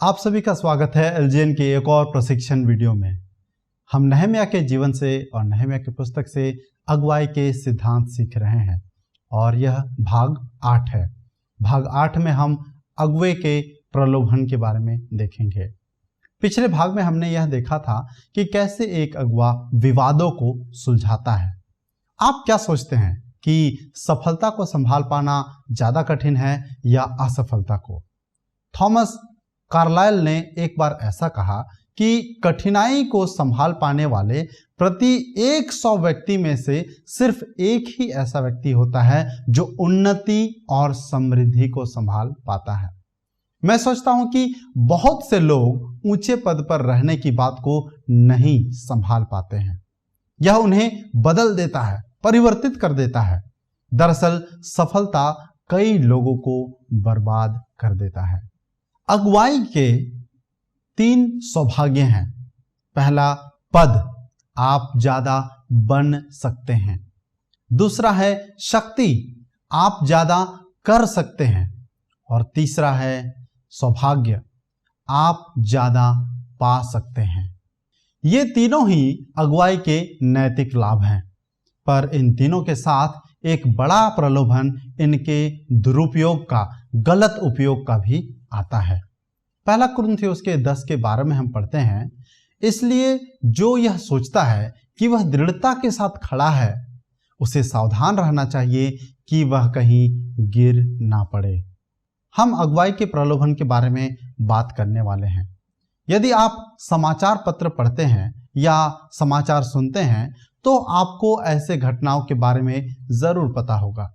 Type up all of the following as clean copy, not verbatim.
आप सभी का स्वागत है एलजीएन के एक और प्रशिक्षण वीडियो में। हम नहम्याह के जीवन से और नहम्याह की पुस्तक से अगुवाई के सिद्धांत सीख रहे हैं और यह भाग 8 है। भाग 8 में हम अगुवे के प्रलोभन के बारे में देखेंगे। पिछले भाग में हमने यह देखा था कि कैसे एक अगुवा विवादों को सुलझाता है। आप क्या सोचते हैं कि सफलता को संभाल पाना ज़्यादा कठिन है या असफलता को? थॉमस कार्लाइल ने एक बार ऐसा कहा कि कठिनाई को संभाल पाने वाले प्रति 100 व्यक्ति में से सिर्फ एक ही ऐसा व्यक्ति होता है जो उन्नति और समृद्धि को संभाल पाता है। मैं सोचता हूं कि बहुत से लोग ऊंचे पद पर रहने की बात को नहीं संभाल पाते हैं। यह उन्हें बदल देता है, परिवर्तित कर देता है। दरअसल सफलता कई लोगों को बर्बाद कर देता है। अगुवाई के 3 सौभाग्य हैं। पहला, पद, आप ज्यादा बन सकते हैं। दूसरा है शक्ति, आप ज्यादा कर सकते हैं। और तीसरा है सौभाग्य, आप ज्यादा पा सकते हैं। ये तीनों ही अगुवाई के नैतिक लाभ हैं, पर इन तीनों के साथ एक बड़ा प्रलोभन इनके दुरुपयोग का, गलत उपयोग का भी आता है। पहला कुरिन्थियोस के 10 के 12 में हम पढ़ते हैं, इसलिए जो यह सोचता है कि वह दृढ़ता के साथ खड़ा है, उसे सावधान रहना चाहिए कि वह कहीं गिर ना पड़े। हम अगुवाई के प्रलोभन के बारे में बात करने वाले हैं। यदि आप समाचार पत्र पढ़ते हैं या समाचार सुनते हैं तो आपको ऐसे घटनाओं के बारे में जरूर पता होगा।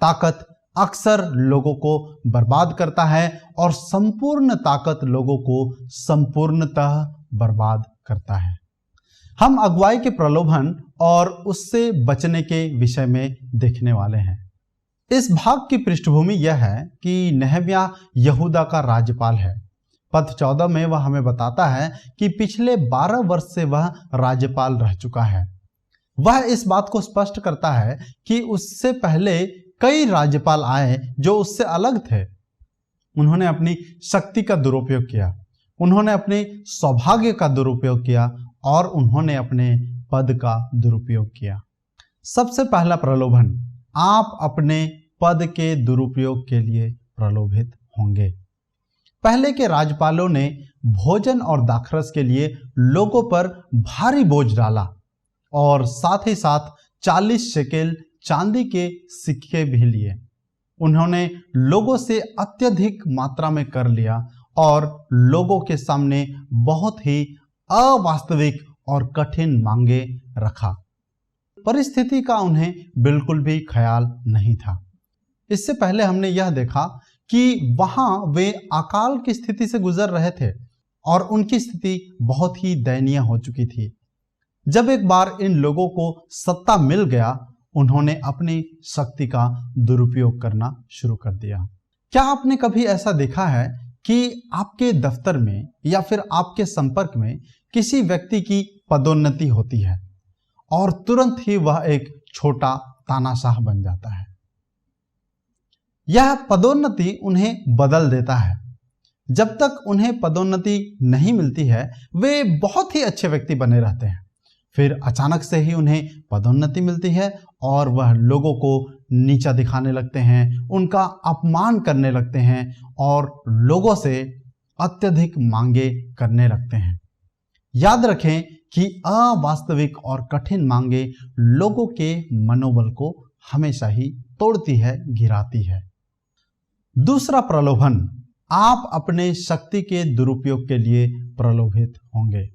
ताकत अक्सर लोगों को बर्बाद करता है और संपूर्ण ताकत लोगों को संपूर्णतः बर्बाद करता है। हम अगुवाई के प्रलोभन और उससे बचने के विषय में देखने वाले हैं। इस भाग की पृष्ठभूमि यह है कि नहम्याह यहूदा का राज्यपाल है। पद 14 में वह हमें बताता है कि पिछले 12 वर्ष से वह राज्यपाल रह चुका है। वह इस बात को स्पष्ट करता है कि उससे पहले कई राज्यपाल आए जो उससे अलग थे। उन्होंने अपनी शक्ति का दुरुपयोग किया, उन्होंने अपने सौभाग्य का दुरुपयोग किया और उन्होंने अपने पद का दुरुपयोग किया। सबसे पहला प्रलोभन, आप अपने पद के दुरुपयोग के लिए प्रलोभित होंगे। पहले के राज्यपालों ने भोजन और दाखरस के लिए लोगों पर भारी बोझ डाला और साथ ही साथ 40 शेकेल चांदी के सिक्के भी लिए। उन्होंने लोगों से अत्यधिक मात्रा में कर लिया और लोगों के सामने बहुत ही अवास्तविक और कठिन मांगे रखा। परिस्थिति का उन्हें बिल्कुल भी ख्याल नहीं था। इससे पहले हमने यह देखा कि वहां वे अकाल की स्थिति से गुजर रहे थे और उनकी स्थिति बहुत ही दयनीय हो चुकी थी। जब एक बार इन लोगों को सत्ता मिल गया, उन्होंने अपनी शक्ति का दुरुपयोग करना शुरू कर दिया। क्या आपने कभी ऐसा देखा है कि आपके दफ्तर में या फिर आपके संपर्क में किसी व्यक्ति की पदोन्नति होती है और तुरंत ही वह एक छोटा तानाशाह बन जाता है? यह पदोन्नति उन्हें बदल देता है। जब तक उन्हें पदोन्नति नहीं मिलती है, वे बहुत ही अच्छे व्यक्ति बने रहते हैं। फिर अचानक से ही उन्हें पदोन्नति मिलती है और वह लोगों को नीचा दिखाने लगते हैं, उनका अपमान करने लगते हैं और लोगों से अत्यधिक मांगे करने लगते हैं। याद रखें कि अवास्तविक और कठिन मांगे लोगों के मनोबल को हमेशा ही तोड़ती है, गिराती है। दूसरा प्रलोभन, आप अपने शक्ति के दुरुपयोग के लिए प्रलोभित होंगे।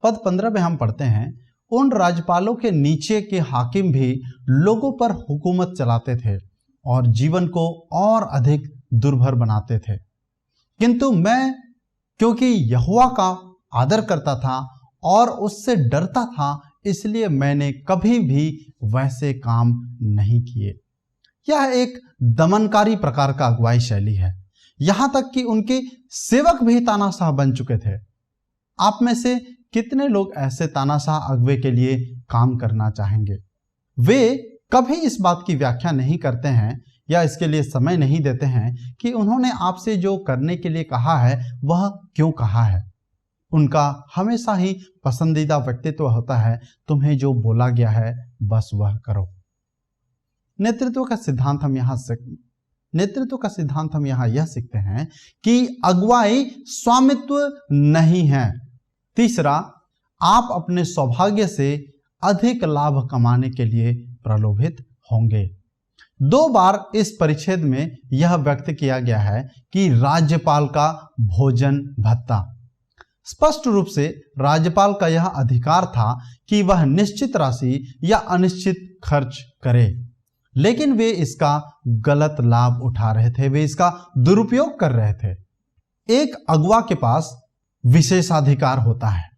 पद 15 में हम पढ़ते हैं, उन राज्यपालों के नीचे के हाकिम भी लोगों पर हुकूमत चलाते थे और जीवन को और अधिक दुर्भर बनाते थे। किंतु मैं, क्योंकि यहोवा का आदर करता था और उससे डरता था, इसलिए मैंने कभी भी वैसे काम नहीं किए। यह एक दमनकारी प्रकार का अगुवाई शैली है। यहां तक कि उनके सेवक भी तानाशाह बन चुके थे। आप में से कितने लोग ऐसे तानाशाह अगुवे के लिए काम करना चाहेंगे? वे कभी इस बात की व्याख्या नहीं करते हैं या इसके लिए समय नहीं देते हैं कि उन्होंने आपसे जो करने के लिए कहा है वह क्यों कहा है। उनका हमेशा ही पसंदीदा व्यक्तित्व होता है, तुम्हें जो बोला गया है बस वह करो। नेतृत्व का सिद्धांत हम यहाँ यह सीखते हैं कि अगुवाई स्वामित्व नहीं है। तीसरा, आप अपने सौभाग्य से अधिक लाभ कमाने के लिए प्रलोभित होंगे। 2 बार इस परिच्छेद में यह व्यक्त किया गया है कि राज्यपाल का भोजन भत्ता। स्पष्ट रूप से राज्यपाल का यह अधिकार था कि वह निश्चित राशि या अनिश्चित खर्च करे, लेकिन वे इसका गलत लाभ उठा रहे थे, वे इसका दुरुपयोग कर रहे थे। एक अगुवा के पास विशेषाधिकार होता है।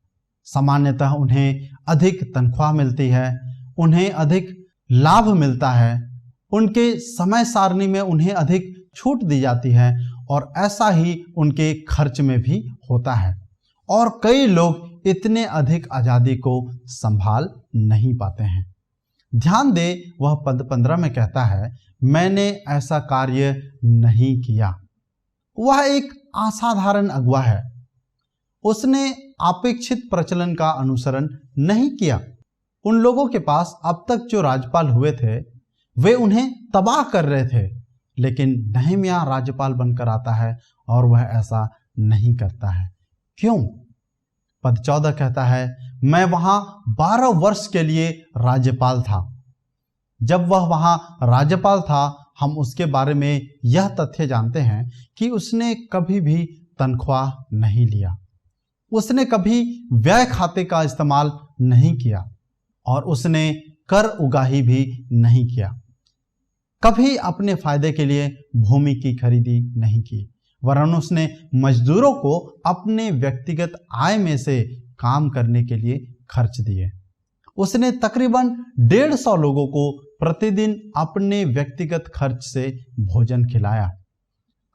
सामान्यतः उन्हें अधिक तनख्वाह मिलती है, उन्हें अधिक लाभ मिलता है, उनके समय सारणी में उन्हें अधिक छूट दी जाती है और ऐसा ही उनके खर्च में भी होता है। और कई लोग इतने अधिक आजादी को संभाल नहीं पाते हैं। ध्यान दे, वह पद 15 में कहता है, मैंने ऐसा कार्य नहीं किया। वह एक असाधारण अगुवा है। उसने अपेक्षित प्रचलन का अनुसरण नहीं किया। उन लोगों के पास अब तक जो राज्यपाल हुए थे वे उन्हें तबाह कर रहे थे, लेकिन नहम्याह राज्यपाल बनकर आता है और वह ऐसा नहीं करता है। क्यों? पद 14 कहता है, मैं वहां 12 वर्ष के लिए राज्यपाल था। जब वह वहां राज्यपाल था, हम उसके बारे में यह तथ्य जानते हैं कि उसने कभी भी तनख्वाह नहीं लिया, उसने कभी व्यय खाते का इस्तेमाल नहीं किया और उसने कर उगाही भी नहीं किया। कभी अपने फायदे के लिए भूमि की खरीदी नहीं की, वरन उसने मजदूरों को अपने व्यक्तिगत आय में से काम करने के लिए खर्च दिए। उसने तकरीबन 150 लोगों को प्रतिदिन अपने व्यक्तिगत खर्च से भोजन खिलाया।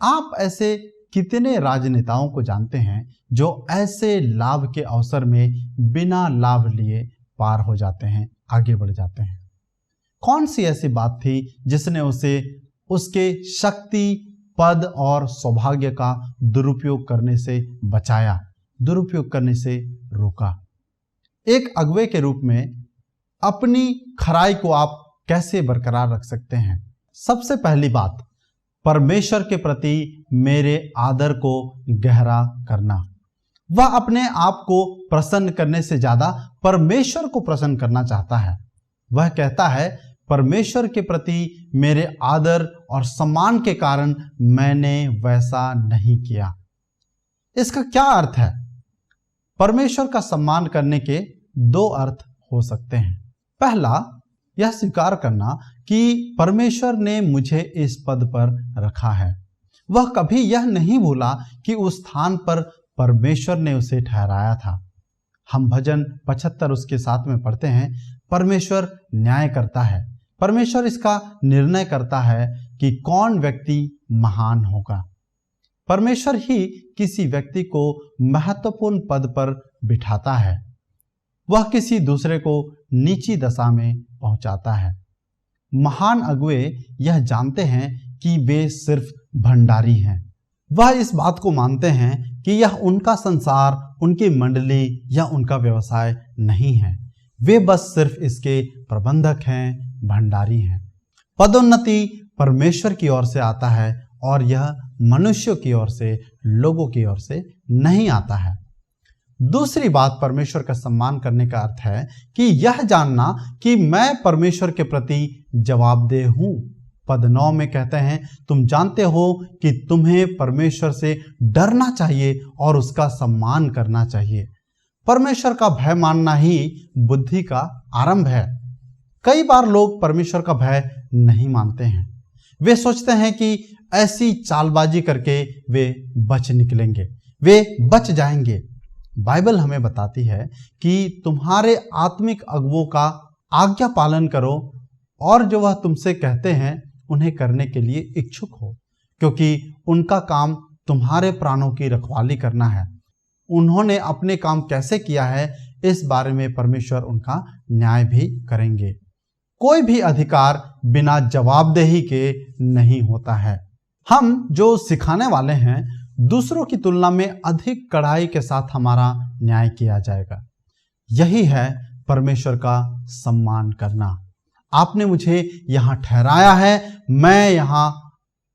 आप ऐसे कितने राजनेताओं को जानते हैं जो ऐसे लाभ के अवसर में बिना लाभ लिए पार हो जाते हैं, आगे बढ़ जाते हैं? कौन सी ऐसी बात थी जिसने उसे उसके शक्ति, पद और सौभाग्य का दुरुपयोग करने से बचाया, दुरुपयोग करने से रोका? एक अगुवे के रूप में अपनी खराई को आप कैसे बरकरार रख सकते हैं? सबसे पहली बात, परमेश्वर के प्रति मेरे आदर को गहरा करना। वह अपने आप को प्रसन्न करने से ज्यादा परमेश्वर को प्रसन्न करना चाहता है। वह कहता है, परमेश्वर के प्रति मेरे आदर और सम्मान के कारण मैंने वैसा नहीं किया। इसका क्या अर्थ है? परमेश्वर का सम्मान करने के 2 अर्थ हो सकते हैं। पहला, यह स्वीकार करना कि परमेश्वर ने मुझे इस पद पर रखा है। वह कभी यह नहीं भूला कि उस स्थान पर परमेश्वर ने उसे ठहराया था। हम भजन 75 उसके साथ में पढ़ते हैं, परमेश्वर न्याय करता है, परमेश्वर इसका निर्णय करता है कि कौन व्यक्ति महान होगा। परमेश्वर ही किसी व्यक्ति को महत्वपूर्ण पद पर बिठाता है, वह किसी दूसरे को नीची दशा में पहुंचाता है। महान अगुवे यह जानते हैं कि वे सिर्फ भंडारी हैं। वह इस बात को मानते हैं कि यह उनका संसार, उनकी मंडली या उनका व्यवसाय नहीं है। वे बस सिर्फ इसके प्रबंधक हैं, भंडारी हैं। पदोन्नति परमेश्वर की ओर से आता है और यह मनुष्यों की ओर से, लोगों की ओर से नहीं आता है। दूसरी बात, परमेश्वर का सम्मान करने का अर्थ है कि यह जानना कि मैं परमेश्वर के प्रति जवाबदेह हूं। पद 9 में कहते हैं, तुम जानते हो कि तुम्हें परमेश्वर से डरना चाहिए और उसका सम्मान करना चाहिए। परमेश्वर का भय मानना ही बुद्धि का आरंभ है। कई बार लोग परमेश्वर का भय नहीं मानते हैं। वे सोचते हैं कि ऐसी चालबाजी करके वे बच निकलेंगे, वे बच जाएंगे। बाइबल हमें बताती है कि तुम्हारे आत्मिक अगुवों का आज्ञा पालन करो और जो वह तुमसे कहते हैं उन्हें करने के लिए इच्छुक हो, क्योंकि उनका काम तुम्हारे प्राणों की रखवाली करना है। उन्होंने अपने काम कैसे किया है इस बारे में परमेश्वर उनका न्याय भी करेंगे। कोई भी अधिकार बिना जवाबदेही के नहीं होता है। हम जो सिखाने वाले हैं, दूसरों की तुलना में अधिक कड़ाई के साथ हमारा न्याय किया जाएगा। यही है परमेश्वर का सम्मान करना। आपने मुझे यहाँ ठहराया है, मैं यहाँ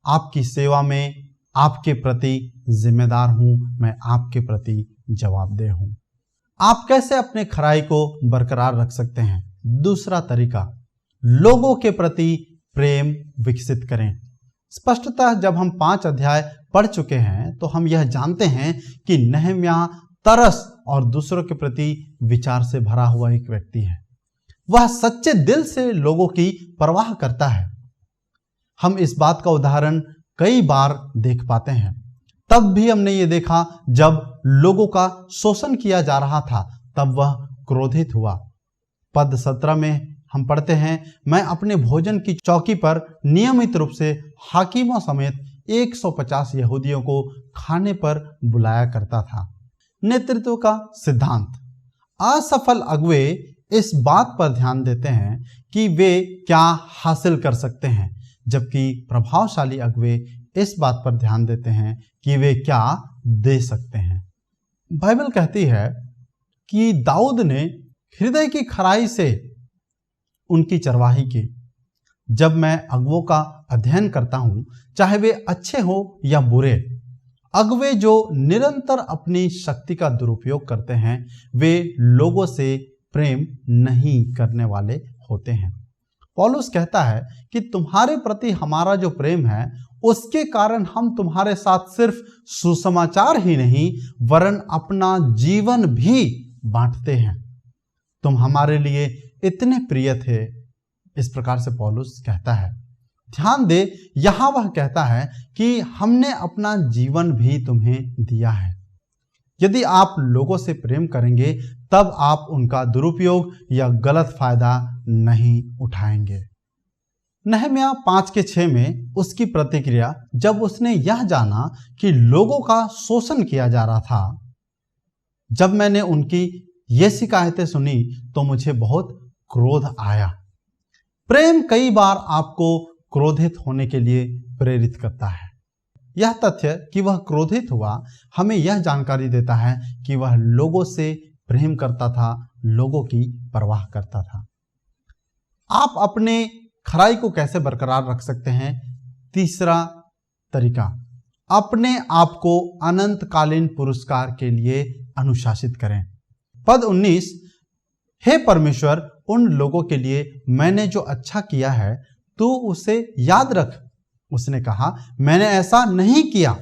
आपकी सेवा में आपके प्रति जिम्मेदार हूं, मैं आपके प्रति जवाबदेह हूं। आप कैसे अपने खराई को बरकरार रख सकते हैं? दूसरा तरीका, लोगों के प्रति प्रेम विकसित करें। स्पष्टतः जब हम 5 अध्याय पढ़ चुके हैं तो हम यह जानते हैं कि नहम्याह तरस और दूसरों के प्रति विचार से भरा हुआ एक व्यक्ति है। वह सच्चे दिल से लोगों की परवाह करता है। हम इस बात का उदाहरण कई बार देख पाते हैं। तब भी हमने ये देखा जब लोगों का शोषण किया जा रहा था, तब वह क्रोधित हुआ। पद 17 में हम पढ़ते हैं, मैं अपने भोजन की चौकी पर नियमित रूप से हाकिमों समेत 150 यहूदियों को खाने पर बुलाया करता था। नेतृत्व का सिद्धांत। असफल अगुवे इस बात पर ध्यान देते हैं कि वे क्या हासिल कर सकते हैं, जबकि प्रभावशाली अगुवे इस बात पर ध्यान देते हैं कि वे क्या दे सकते हैं। बाइबल कहती है कि दाऊद ने हृदय की खराई से उनकी चरवाही की। जब मैं अगुवों का अध्ययन करता हूं, चाहे वे अच्छे हो या बुरे, अगुवे जो निरंतर अपनी शक्ति का दुरुपयोग करते हैं, वे लोगों से प्रेम नहीं करने वाले होते हैं। पौलुस कहता है कि तुम्हारे प्रति हमारा जो प्रेम है, उसके कारण हम तुम्हारे साथ सिर्फ सुसमाचार ही नहीं वरन अपना जीवन भी बांटते हैं। तुम हमारे लिए इतने प्रिय थे, इस प्रकार से पौलुस कहता है। ध्यान दे, यहां वह कहता है कि हमने अपना जीवन भी तुम्हें दिया है। यदि आप लोगों से प्रेम करेंगे तब आप उनका दुरुपयोग या गलत फायदा नहीं उठाएंगे। नहम्याह 5:6 में उसकी प्रतिक्रिया, जब उसने यह जाना कि लोगों का शोषण किया जा रहा था, जब मैंने उनकी ये शिकायतें सुनी तो मुझे बहुत क्रोध आया। प्रेम कई बार आपको क्रोधित होने के लिए प्रेरित करता है। यह तथ्य कि वह क्रोधित हुआ हमें यह जानकारी देता है कि वह लोगों से प्रेम करता था, लोगों की परवाह करता था। आप अपने खराई को कैसे बरकरार रख सकते हैं? तीसरा तरीका, अपने आप को अनंतकालीन पुरस्कार के लिए अनुशासित करें। पद 19, हे परमेश्वर, उन लोगों के लिए मैंने जो अच्छा किया है तू उसे याद रख। उसने कहा, मैंने ऐसा नहीं किया,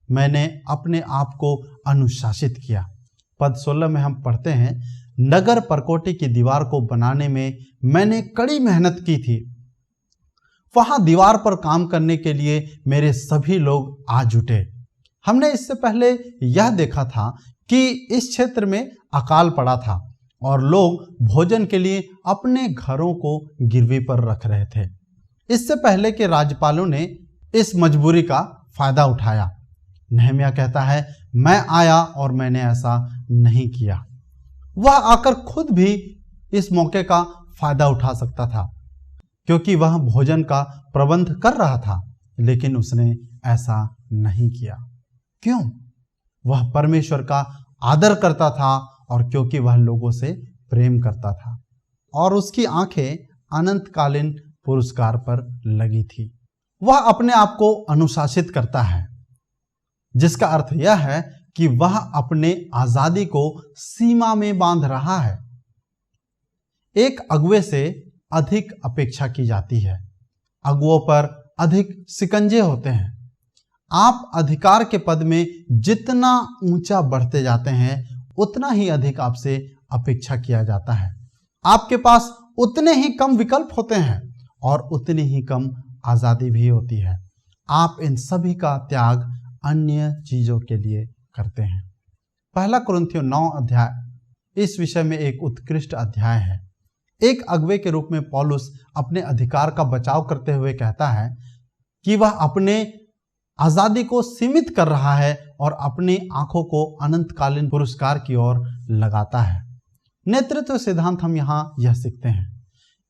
मैंने अपने आप को अनुशासित किया। पद 16 में हम पढ़ते हैं, नगर परकोटे की दीवार को बनाने में मैंने कड़ी मेहनत की थी। वहां दीवार पर काम करने के लिए मेरे सभी लोग आ जुटे। हमने इससे पहले यह देखा था कि इस क्षेत्र में अकाल पड़ा था और लोग भोजन के लिए अपने घरों को गिरवी पर रख रहे थे। इससे पहले के राज्यपालों ने इस मजबूरी का फायदा उठाया। नहम्याह कहता है, मैं आया और मैंने ऐसा नहीं किया। वह आकर खुद भी इस मौके का फायदा उठा सकता था, क्योंकि वह भोजन का प्रबंध कर रहा था, लेकिन उसने ऐसा नहीं किया। क्यों? वह परमेश्वर का आदर करता था और क्योंकि वह लोगों से प्रेम करता था और उसकी आंखें अनंतकालीन पुरस्कार पर लगी थी। वह अपने आप को अनुशासित करता है, जिसका अर्थ यह है कि वह अपने आजादी को सीमा में बांध रहा है। एक अगुवे से अधिक अपेक्षा की जाती है। अगुवों पर अधिक शिकंजे होते हैं। आप अधिकार के पद में जितना ऊंचा बढ़ते जाते हैं, उतना ही अधिक आपसे अपेक्षा किया जाता है। आपके पास उतने ही कम विकल्प होते हैं और उतनी ही कम आजादी भी होती है। आप इन सभी का त्याग अन्य चीजों के लिए करते हैं। पहला कुरिन्थियों 9 अध्याय इस विषय में एक उत्कृष्ट अध्याय है। एक अगुवे के रूप में पौलुस अपने अधिकार का बचाव करते हुए कहता है कि वह अपने आजादी को सीमित कर रहा है और अपनी आंखों को अनंतकालीन पुरस्कार की ओर लगाता है। नेतृत्व सिद्धांत हम यहां यह सीखते हैं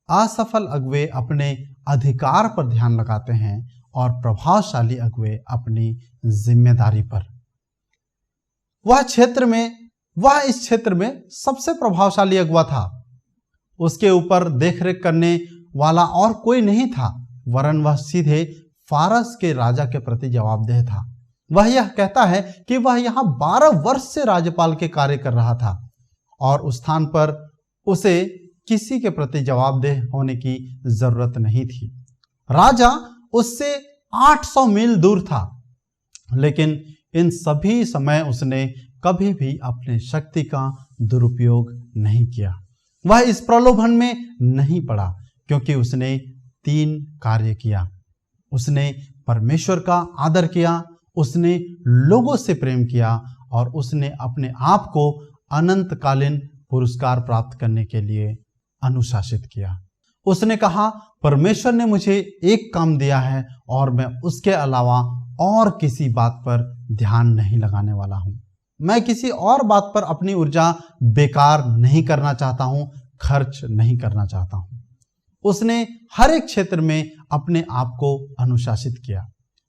असफल अगुवे अपने अधिकार पर ध्यान लगाते हैं और प्रभावशाली अगुवे अपनी जिम्मेदारी पर। वह इस क्षेत्र में सबसे प्रभावशाली अगुवा था। उसके ऊपर देखरेख करने वाला और कोई नहीं था, वरन वह सीधे फारस के राजा के प्रति जवाबदेह था। वह यह कहता है कि वह यहाँ 12 वर्ष से राज्यपाल के कार्य कर रहा था और उस स्थान पर उसे किसी के प्रति जवाबदेह होने की जरूरत नहीं थी। राजा उससे 800 मील दूर था, लेकिन इन सभी समय उसने कभी भी अपने शक्ति का दुरुपयोग नहीं किया। वह इस प्रलोभन में नहीं पड़ा, क्योंकि उसने 3 कार्य किया। उसने परमेश्वर का आदर किया, उसने लोगों से प्रेम किया और उसने अपने आप को अनंतकालीन पुरस्कार प्राप्त करने के लिए अनुशासित किया। उसने कहा, परमेश्वर ने मुझे एक काम दिया है और मैं उसके अलावा और किसी बात पर ध्यान नहीं लगाने वाला हूं। मैं किसी और बात पर अपनी ऊर्जा बेकार नहीं करना चाहता हूं, खर्च नहीं करना चाहता हूं। उसने हर एक क्षेत्र में अपने आप को अनुशासित किया।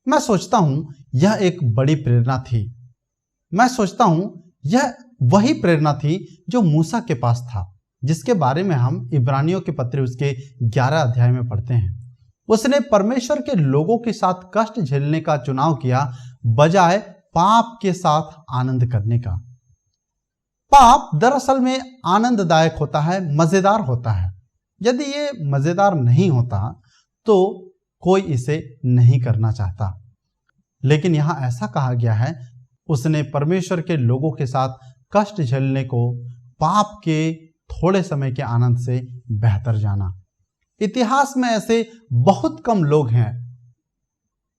मैं सोचता हूं यह एक बड़ी प्रेरणा थी। मैं सोचता हूं यह वही प्रेरणा थी जो मूसा के पास था, जिसके बारे में हम इब्रानियों के पत्र उसके 11 अध्याय में पढ़ते हैं। उसने परमेश्वर के लोगों के साथ कष्ट झेलने का चुनाव किया, बजाय पाप के साथ आनंद करने का। पाप दरअसल में आनंददायक होता है, मजेदार होता है। यदि ये मजेदार नहीं होता तो कोई इसे नहीं करना चाहता, लेकिन यहां ऐसा कहा गया है, उसने परमेश्वर के लोगों के साथ कष्ट झेलने को पाप के थोड़े समय के आनंद से बेहतर जाना। इतिहास में ऐसे बहुत कम लोग हैं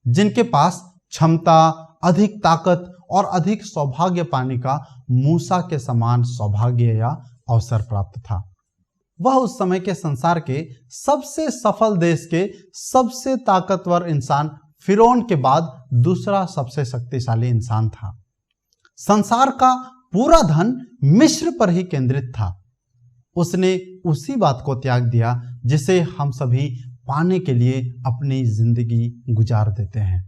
जिनके पास क्षमता, अधिक ताकत और अधिक सौभाग्य पाने का मूसा के समान सौभाग्य या अवसर प्राप्त था। वह उस समय के संसार के सबसे सफल देश के सबसे ताकतवर इंसान, फिरौन के बाद दूसरा सबसे शक्तिशाली इंसान था। संसार का पूरा धन मिस्र पर ही केंद्रित था। उसने उसी बात को त्याग दिया जिसे हम सभी पाने के लिए अपनी जिंदगी गुजार देते हैं।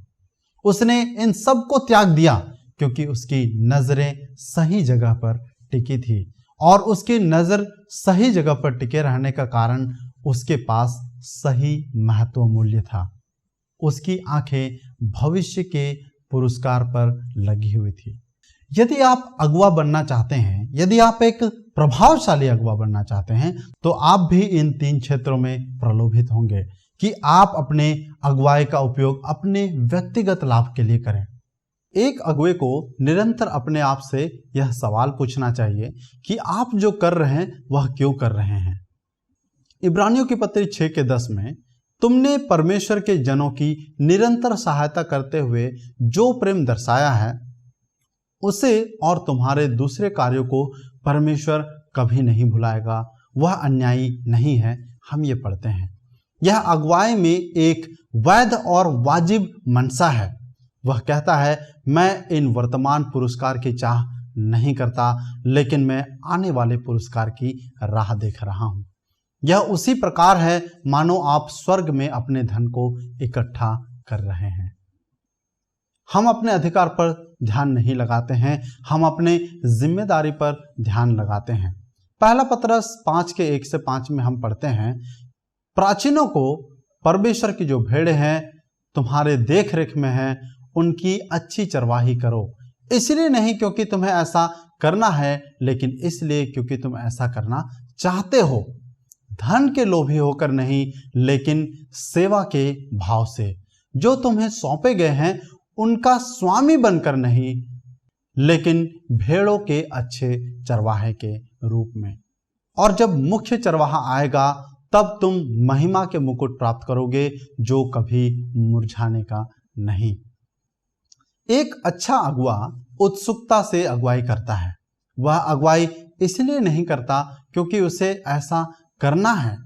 उसने इन सब को त्याग दिया क्योंकि उसकी नजरें सही जगह पर टिकी थी, और उसकी नजर सही जगह पर टिके रहने का कारण उसके पास सही महत्व मूल्य था। उसकी आंखें भविष्य के पुरस्कार पर लगी हुई थी। यदि आप अगुवा बनना चाहते हैं, यदि आप एक प्रभावशाली अगुवा बनना चाहते हैं, तो आप भी इन 3 क्षेत्रों में प्रलोभित होंगे कि आप अपने अगुवाई का उपयोग अपने व्यक्तिगत लाभ के लिए करें। एक अगुवे को निरंतर अपने आप से यह सवाल पूछना चाहिए कि आप जो कर रहे हैं वह क्यों कर रहे हैं। इब्रानियों की पत्री 6:10 में, तुमने परमेश्वर के जनों की निरंतर सहायता करते हुए जो प्रेम दर्शाया है, उसे और तुम्हारे दूसरे कार्यों को परमेश्वर कभी नहीं भुलाएगा। वह अन्यायी नहीं है। हम ये पढ़ते हैं, यह अगुवाई में एक वैध और वाजिब मनसा है। वह कहता है, मैं इन वर्तमान पुरस्कार की चाह नहीं करता, लेकिन मैं आने वाले पुरस्कार की राह देख रहा हूं। यह उसी प्रकार है मानो आप स्वर्ग में अपने धन को इकट्ठा कर रहे हैं। हम अपने अधिकार पर ध्यान नहीं लगाते हैं, हम अपने जिम्मेदारी पर ध्यान लगाते हैं। पहला पत्रस 5:1-5 में हम पढ़ते हैं, प्राचीनों को परमेश्वर की जो भेड़ें हैं तुम्हारे देख रेख में हैं, उनकी अच्छी चरवाही करो, इसलिए नहीं क्योंकि तुम्हें ऐसा करना है, लेकिन इसलिए क्योंकि तुम ऐसा करना चाहते हो, धन के लोभी होकर नहीं, लेकिन सेवा के भाव से। जो तुम्हें सौंपे गए हैं उनका स्वामी बनकर नहीं, लेकिन भेड़ों के अच्छे चरवाहे के रूप में। और जब मुख्य चरवाहा आएगा तब तुम महिमा के मुकुट प्राप्त करोगे, जो कभी मुरझाने का नहीं। एक अच्छा अगुवा उत्सुकता से अगुवाई करता है। वह अगुवाई इसलिए नहीं करता क्योंकि उसे ऐसा करना है,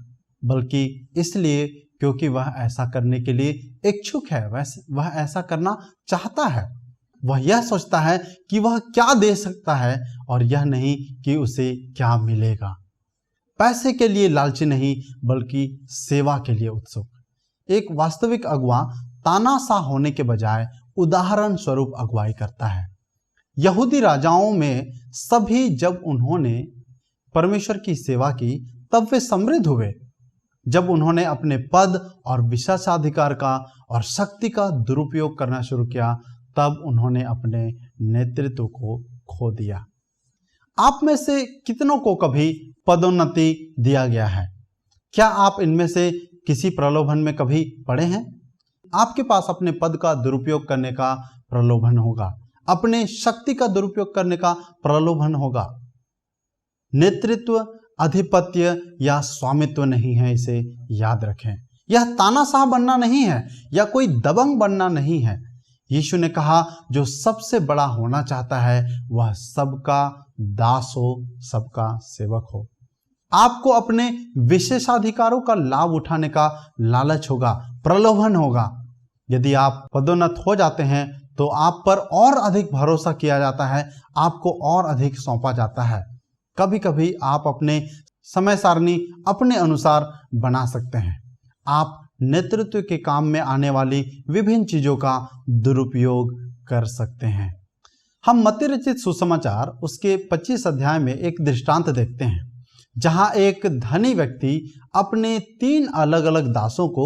बल्कि इसलिए क्योंकि वह ऐसा करने के लिए इच्छुक है, वह ऐसा करना चाहता है। वह यह सोचता है कि वह क्या दे सकता है और यह नहीं कि उसे क्या मिलेगा। पैसे के लिए लालची नहीं बल्कि सेवा के लिए उत्सुक। एक वास्तविक अगुआ तानाशाह होने के बजाय उदाहरण स्वरूप अगुवाई करता है। यहूदी राजाओं में सभी जब उन्होंने परमेश्वर की सेवा की तब वे समृद्ध हुए। जब उन्होंने अपने पद और विशेषाधिकार का और शक्ति का दुरुपयोग करना शुरू किया तब उन्होंने अपने नेतृत्व को खो दिया। आप में से कितनों को कभी पदोन्नति दिया गया है? क्या आप इनमें से किसी प्रलोभन में कभी पड़े हैं? आपके पास अपने पद का दुरुपयोग करने का प्रलोभन होगा, अपने शक्ति का दुरुपयोग करने का प्रलोभन होगा। नेतृत्व आधिपत्य या स्वामित्व नहीं है, इसे याद रखें। यह तानाशाह बनना नहीं है या कोई दबंग बनना नहीं है। यीशु ने कहा जो सबसे बड़ा होना चाहता है वह सबका दास हो, सबका सेवक हो। आपको अपने विशेषाधिकारों का लाभ उठाने का लालच होगा, प्रलोभन होगा। यदि आप पदोन्नत हो जाते हैं तो आप पर और अधिक भरोसा किया जाता है, आपको और अधिक सौंपा जाता है। कभी कभी आप अपने समय सारणी अपने अनुसार बना सकते हैं। आप नेतृत्व के काम में आने वाली विभिन्न चीजों का दुरुपयोग कर सकते हैं। हम मत्ती रचित सुसमाचार उसके 25 अध्याय में एक दृष्टांत देखते हैं जहां एक धनी व्यक्ति अपने 3 अलग अलग दासों को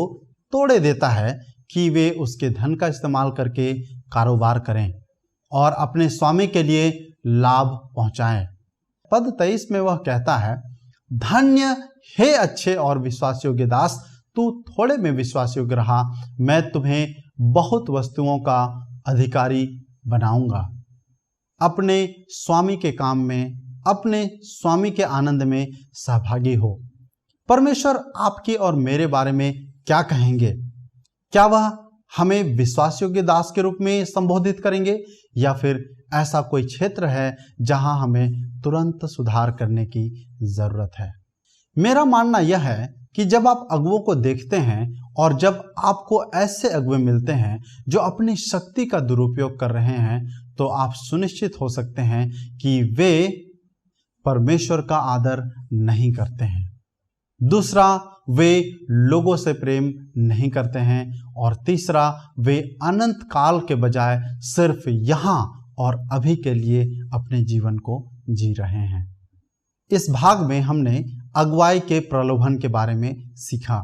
तोड़े देता है कि वे उसके धन का इस्तेमाल करके कारोबार करें और अपने स्वामी के लिए लाभ पहुंचाएं। पद 23 में वह कहता है, धन्य हे अच्छे और विश्वास योग्य दास, तू थोड़े में विश्वास योग्य रहा, मैं तुम्हें बहुत वस्तुओं का अधिकारी बनाऊंगा। अपने स्वामी के काम में, अपने स्वामी के आनंद में सहभागी हो। परमेश्वर आपके और मेरे बारे में क्या कहेंगे? क्या वह हमें विश्वास योग्य दास के रूप में संबोधित करेंगे या फिर ऐसा कोई क्षेत्र है जहां हमें तुरंत सुधार करने की जरूरत है? मेरा मानना यह है कि जब आप अगुवों को देखते हैं और जब आपको ऐसे अगुवे मिलते हैं जो अपनी शक्ति का दुरुपयोग कर रहे हैं तो आप सुनिश्चित हो सकते हैं कि वे परमेश्वर का आदर नहीं करते हैं। दूसरा, वे लोगों से प्रेम नहीं करते हैं। और तीसरा, वे अनंत काल के बजाय सिर्फ यहाँ और अभी के लिए अपने जीवन को जी रहे हैं। इस भाग में हमने अगुवाई के प्रलोभन के बारे में सीखा।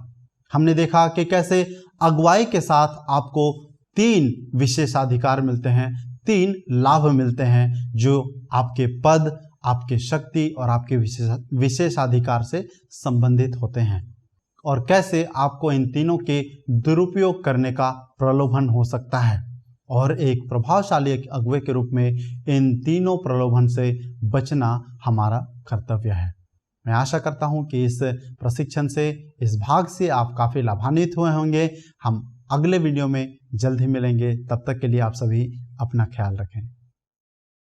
हमने देखा कि कैसे अगुवाई के साथ आपको 3 विशेषाधिकार मिलते हैं, 3 लाभ मिलते हैं जो आपके पद, आपके शक्ति और आपके विशेषाधिकार से संबंधित होते हैं, और कैसे आपको इन तीनों के दुरुपयोग करने का प्रलोभन हो सकता है। और एक प्रभावशाली अगुवे के रूप में इन तीनों प्रलोभन से बचना हमारा कर्तव्य है। मैं आशा करता हूं कि इस प्रशिक्षण से, इस भाग से आप काफ़ी लाभान्वित हुए होंगे। हम अगले वीडियो में जल्द ही मिलेंगे। तब तक के लिए आप सभी अपना ख्याल रखें।